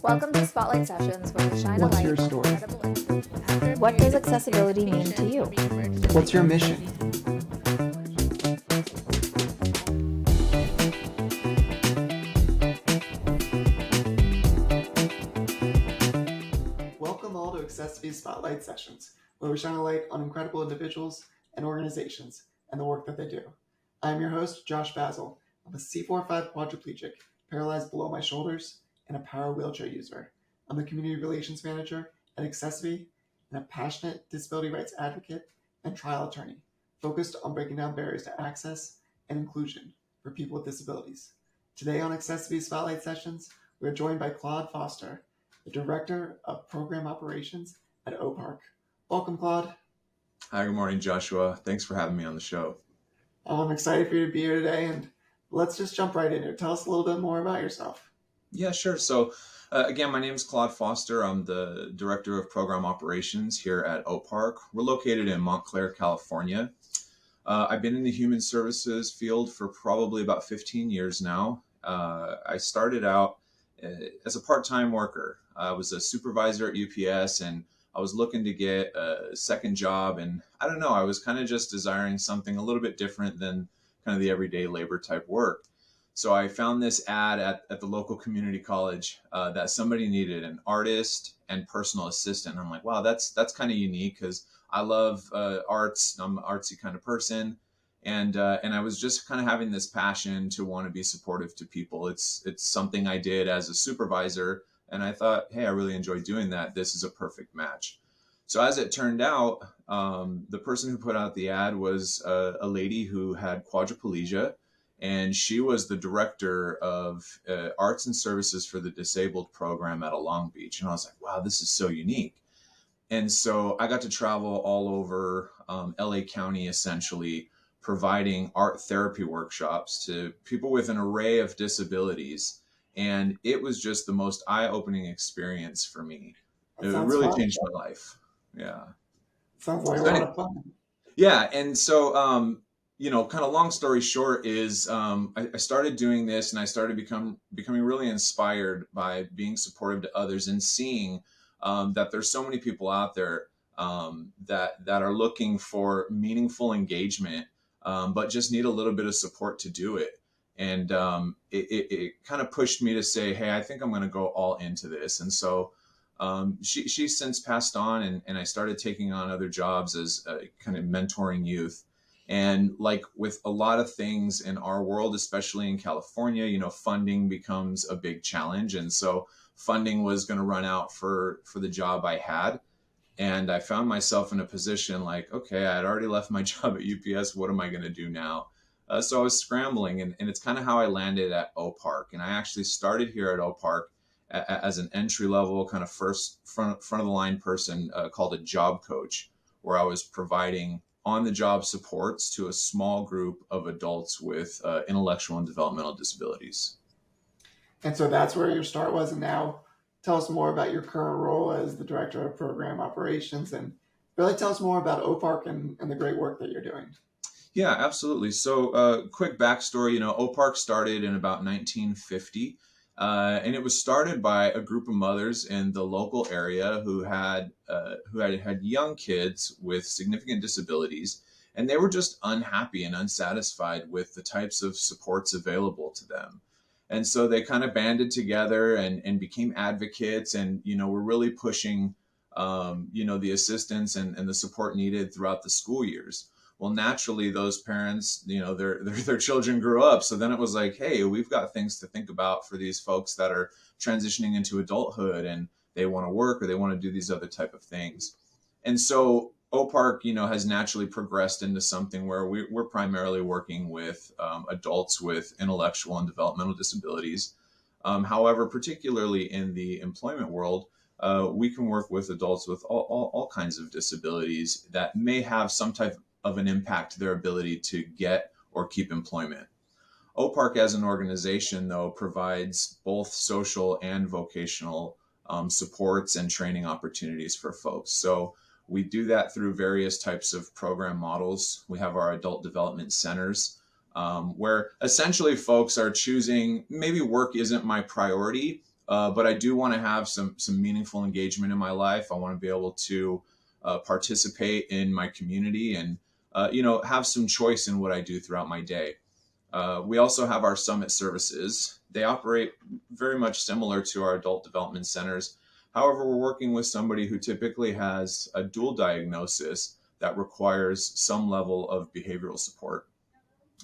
Welcome to Spotlight Sessions, where we shine a What's light your on story? incredible impact. What does accessibility mean to you? What's your mission? Welcome all to accessiBe's Spotlight Sessions, where we shine a light on incredible individuals and organizations and the work that they do. I'm your host, Josh Basil. I'm a C4-5 quadriplegic, paralyzed below my shoulders, and a power wheelchair user. I'm the Community Relations Manager at accessiBe and a passionate disability rights advocate and trial attorney, focused on breaking down barriers to access and inclusion for people with disabilities. Today on accessiBe Spotlight Sessions, we're joined by Claude Foster, the Director of Program Operations at OPARC. Welcome, Claude. Hi, good morning, Joshua. Thanks for having me on the show. I'm excited for you to be here today, and let's just jump right in here. Tell us a little bit more about yourself. Yeah, sure. So again, my name is Claude Foster. I'm the Director of Program Operations here at OPARC. We're located in Montclair, California. I've been in the human services field for probably about 15 years now. I started out as a part-time worker. I was a supervisor at UPS, and I was looking to get a second job. And I don't know, I was kind of just desiring something a little bit different than kind of the everyday labor type work. So I found this ad at the local community college that somebody needed an artist and personal assistant. I'm like, wow, that's kind of unique because I love arts. I'm an artsy kind of person, and I was just kind of having this passion to want to be supportive to people. It's something I did as a supervisor, and I thought, hey, I really enjoy doing that. This is a perfect match. So as it turned out, the person who put out the ad was a lady who had quadriplegia. And she was the director of arts and services for the disabled program at Long Beach. And I was like, wow, this is so unique. And so I got to travel all over LA County, essentially providing art therapy workshops to people with an array of disabilities. And it was just the most eye-opening experience for me. It really changed my life. Yeah. Sounds like a lot of fun. Yeah. And so, kind of long story short is I started doing this, and I started becoming really inspired by being supportive to others and seeing that there's so many people out there that are looking for meaningful engagement, but just need a little bit of support to do it. And it kind of pushed me to say, hey, I think I'm going to go all into this. And so she's since passed on, and I started taking on other jobs as kind of mentoring youth. And like with a lot of things in our world, especially in California, funding becomes a big challenge. And so funding was going to run out for the job I had. And I found myself in a position like, okay, I had already left my job at UPS. What am I going to do now? So I was scrambling, and it's kind of how I landed at OPARC. And I actually started here at OPARC as an entry level kind of first front of the line person called a job coach, where I was providing on-the-job supports to a small group of adults with intellectual and developmental disabilities. And so that's where your start was. And now tell us more about your current role as the Director of Program Operations, and really tell us more about OPARC and the great work that you're doing. Yeah, absolutely. So quick backstory, OPARC started in about 1950. And it was started by a group of mothers in the local area who had young kids with significant disabilities, and they were just unhappy and unsatisfied with the types of supports available to them. And so they kind of banded together and became advocates, and were really pushing the assistance and the support needed throughout the school years. Well, naturally, those parents, their children grew up. So then it was like, hey, we've got things to think about for these folks that are transitioning into adulthood, and they want to work or they want to do these other type of things. And so OPARC, has naturally progressed into something where we're primarily working with adults with intellectual and developmental disabilities. However, particularly in the employment world, we can work with adults with all kinds of disabilities that may have some type of an impact to their ability to get or keep employment. OPARC as an organization, though, provides both social and vocational supports and training opportunities for folks. So we do that through various types of program models. We have our adult development centers where essentially folks are choosing, maybe work isn't my priority, but I do want to have some meaningful engagement in my life. I want to be able to participate in my community and have some choice in what I do throughout my day. We also have our summit services. They operate very much similar to our adult development centers. However, we're working with somebody who typically has a dual diagnosis that requires some level of behavioral support.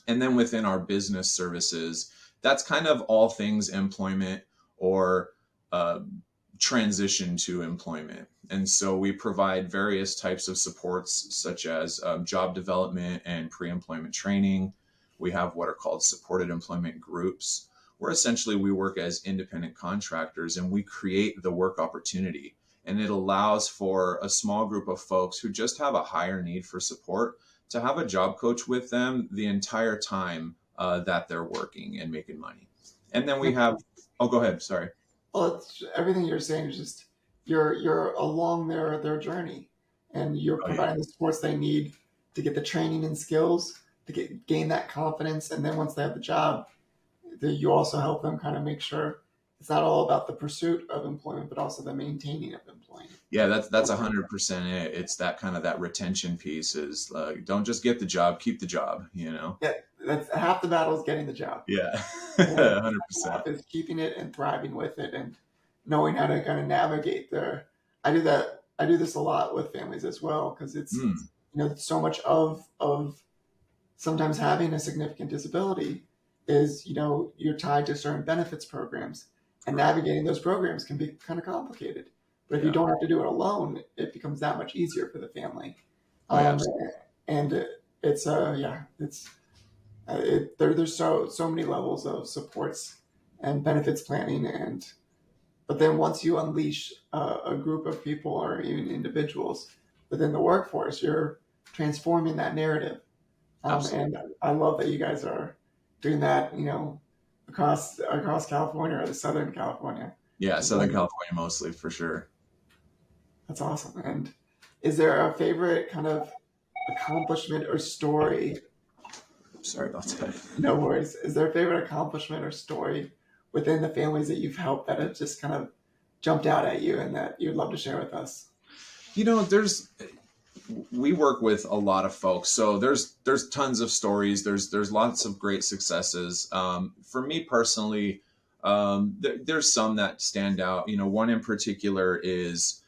And then within our business services, that's kind of all things employment or transition to employment. And so we provide various types of supports, such as job development and pre-employment training. We have what are called supported employment groups, where essentially we work as independent contractors and we create the work opportunity. And it allows for a small group of folks who just have a higher need for support to have a job coach with them the entire time that they're working and making money. And then we have, go ahead, sorry. Well, it's, everything you're saying is just you're along their journey, and you're providing the supports they need to get the training and skills to gain that confidence, and then once they have the job, you also help them kind of make sure it's not all about the pursuit of employment, but also the maintaining of employment. Yeah, that's 100% it. It's that kind of that retention piece is don't just get the job, keep the job, Yeah, that's half the battle is getting the job. Yeah, 100%. Half is keeping it and thriving with it and knowing how to kind of navigate there. I do this a lot with families as well, because it's so much of sometimes having a significant disability is you're tied to certain benefits programs, and navigating those programs can be kind of complicated. But if you don't have to do it alone, it becomes that much easier for the family. And it's there's so many levels of supports and benefits planning, but then once you unleash a group of people or even individuals within the workforce, you're transforming that narrative. And I love that you guys are doing that, across California or the Southern California. Yeah, Southern California mostly, for sure. That's awesome. And is there a favorite kind of accomplishment or story? Sorry about that. No worries. Is there a favorite accomplishment or story within the families that you've helped that have just kind of jumped out at you and that you'd love to share with us? We work with a lot of folks, so there's tons of stories. There's lots of great successes. For me personally, there's some that stand out. One in particular is,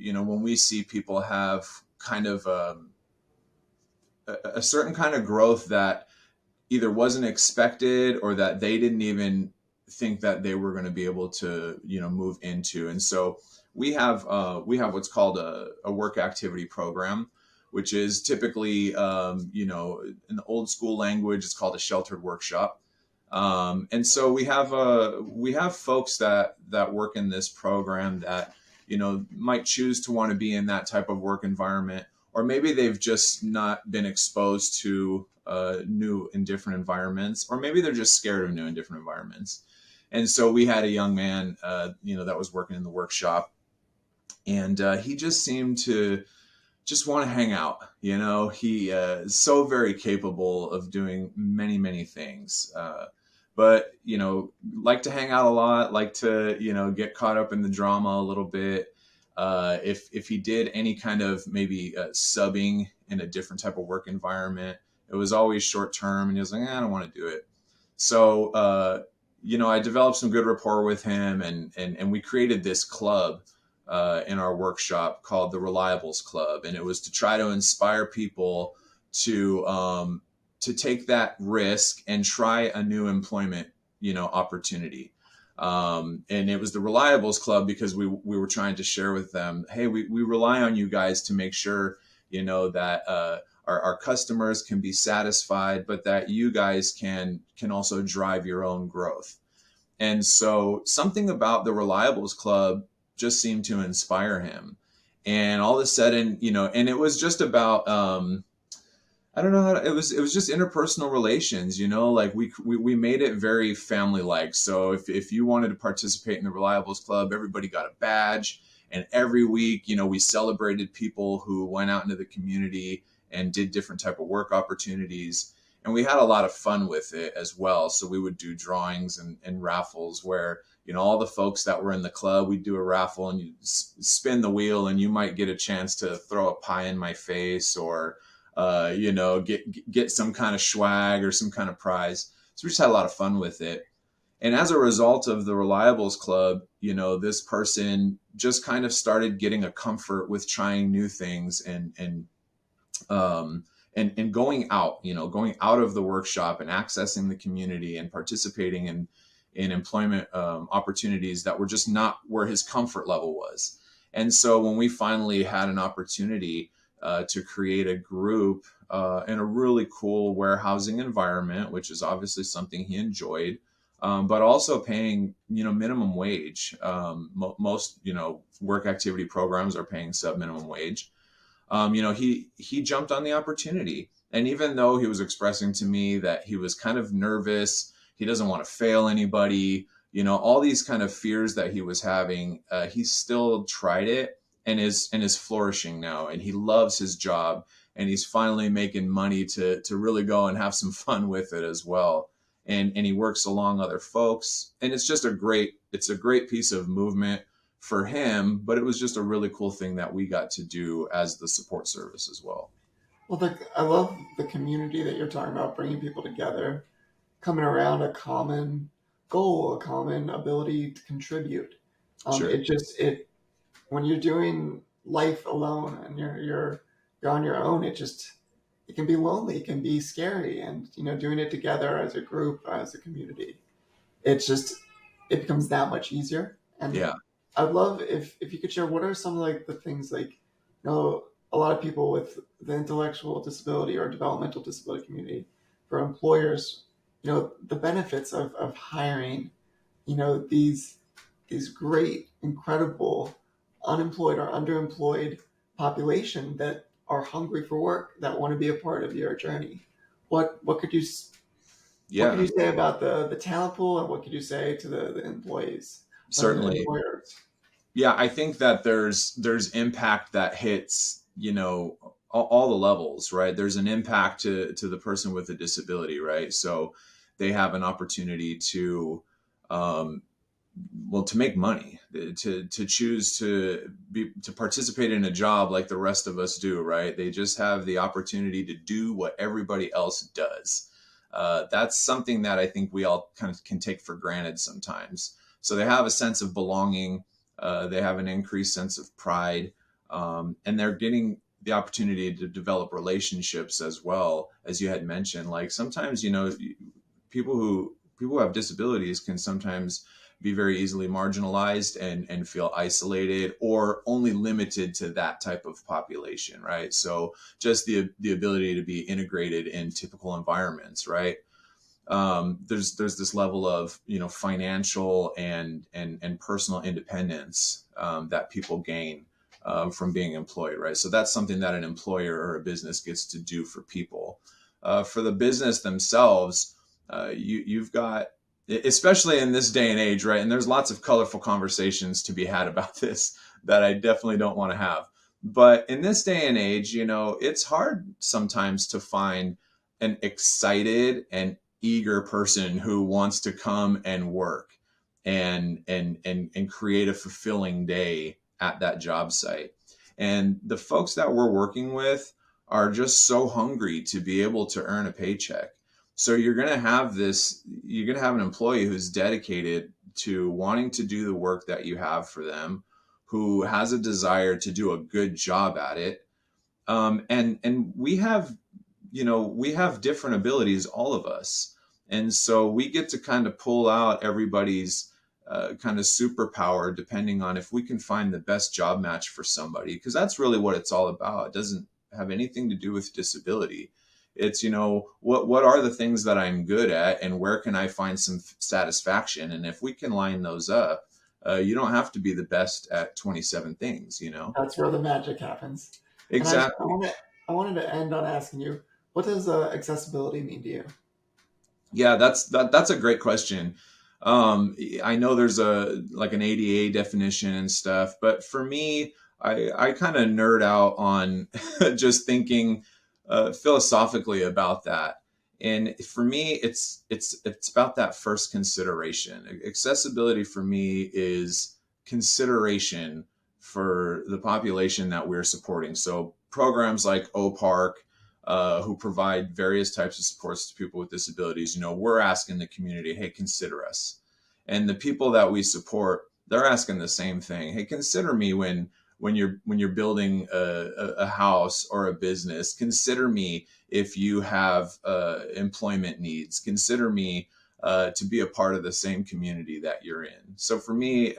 when we see people have kind of a certain kind of growth that either wasn't expected or that they didn't even think that they were going to be able to, move into. And so we have what's called a work activity program, which is typically, in the old school language, it's called a sheltered workshop. And so we have folks that work in this program that, might choose to want to be in that type of work environment, or maybe they've just not been exposed to new and different environments, or maybe they're just scared of new and different environments. And so we had a young man, that was working in the workshop, and he just seemed to just want to hang out. He is so very capable of doing many, many things. But, like to hang out a lot, like to, get caught up in the drama a little bit. If he did any kind of maybe subbing in a different type of work environment, it was always short term, and he was like, I don't want to do it. So, I developed some good rapport with him, and we created this club in our workshop called the Reliables Club. And it was to try to inspire people to take that risk and try a new employment, opportunity. And it was the Reliables Club because we were trying to share with them, hey, we rely on you guys to make sure, that our customers can be satisfied, but that you guys can also drive your own growth. And so something about the Reliables Club just seemed to inspire him. And all of a sudden, and it was just about, I don't know it was just interpersonal relations, like we made it very family-like. So if you wanted to participate in the Reliables Club, everybody got a badge. And every week, we celebrated people who went out into the community and did different type of work opportunities. And we had a lot of fun with it as well. So we would do drawings and raffles where, all the folks that were in the club, we'd do a raffle and you spin the wheel and you might get a chance to throw a pie in my face or, get some kind of swag or some kind of prize. So we just had a lot of fun with it. And as a result of the Reliables Club, this person just kind of started getting a comfort with trying new things and going out, going out of the workshop and accessing the community and participating in employment opportunities that were just not where his comfort level was. And so when we finally had an opportunity to create a group in a really cool warehousing environment, which is obviously something he enjoyed, but also paying, minimum wage. Most, work activity programs are paying sub-minimum wage. He jumped on the opportunity. And even though he was expressing to me that he was kind of nervous, he doesn't want to fail anybody, all these kind of fears that he was having, he still tried it and is flourishing now. And he loves his job and he's finally making money to really go and have some fun with it as well. And he works along other folks. And it's just a great piece of movement for him, but it was just a really cool thing that we got to do as the support service as well. Well, I love the community that you're talking about, bringing people together, coming around a common goal, a common ability to contribute. Sure. When you're doing life alone and you're on your own, it can be lonely, it can be scary, and doing it together as a group, as a community, it becomes that much easier. And yeah, I'd love if you could share what are some of the things a lot of people with the intellectual disability or developmental disability community, for employers, the benefits of hiring, these great, incredible, unemployed or underemployed population that are hungry for work, that want to be a part of your journey. What could you say about the talent pool, and what could you say to the employees? Certainly. Employers? Yeah, I think that there's impact that hits, all the levels, right? There's an impact to the person with a disability, right? So they have an opportunity to make money, to choose to participate in a job like the rest of us do, right? They just have the opportunity to do what everybody else does. That's something that I think we all kind of can take for granted sometimes. So they have a sense of belonging. They have an increased sense of pride, and they're getting the opportunity to develop relationships as well, as you had mentioned. Like sometimes, people who have disabilities can sometimes be very easily marginalized and feel isolated or only limited to that type of population, right? So just the ability to be integrated in typical environments, right? There's this level of financial and personal independence that people gain from being employed, right? So that's something that an employer or a business gets to do for people. For the business themselves, you've got, especially in this day and age, right? And there's lots of colorful conversations to be had about this that I definitely don't want to have. But in this day and age, it's hard sometimes to find an excited and eager person who wants to come and work and create a fulfilling day at that job site. And the folks that we're working with are just so hungry to be able to earn a paycheck. So you're going to have an employee who's dedicated to wanting to do the work that you have for them, who has a desire to do a good job at it. And we have different abilities, all of us. And so we get to kind of pull out everybody's kind of superpower, depending on if we can find the best job match for somebody, because that's really what it's all about. It doesn't have anything to do with disability. It's, what are the things that I'm good at and where can I find some satisfaction? And if we can line those up, you don't have to be the best at 27 things, That's where the magic happens. Exactly. I wanted to end on asking you, what does accessibility mean to you? Yeah, that's a great question. I know there's an ADA definition and stuff, but for me, I kind of nerd out on just thinking philosophically about that. And for me, it's about that first consideration. Accessibility for me is consideration for the population that we're supporting. So programs like OPARC, who provide various types of supports to people with disabilities, we're asking the community, hey, consider us. And the people that we support, they're asking the same thing. Hey, consider me when you're building a house or a business. Consider me if you have employment needs. Consider me to be a part of the same community that you're in. So for me,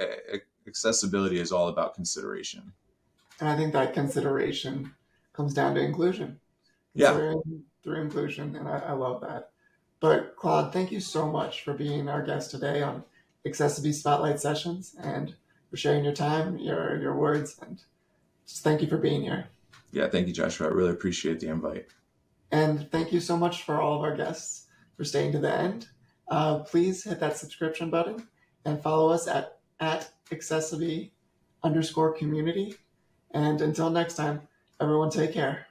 accessibility is all about consideration. And I think that consideration comes down to inclusion. Yeah. Considering through inclusion, and I love that. But Claude, thank you so much for being our guest today on accessiBe's Spotlight Sessions and for sharing your time, your words, and just thank you for being here. Yeah, thank you, Joshua. I really appreciate the invite. And thank you so much for all of our guests for staying to the end. Please hit that subscription button and follow us at accessiBe_community. And until next time, everyone take care.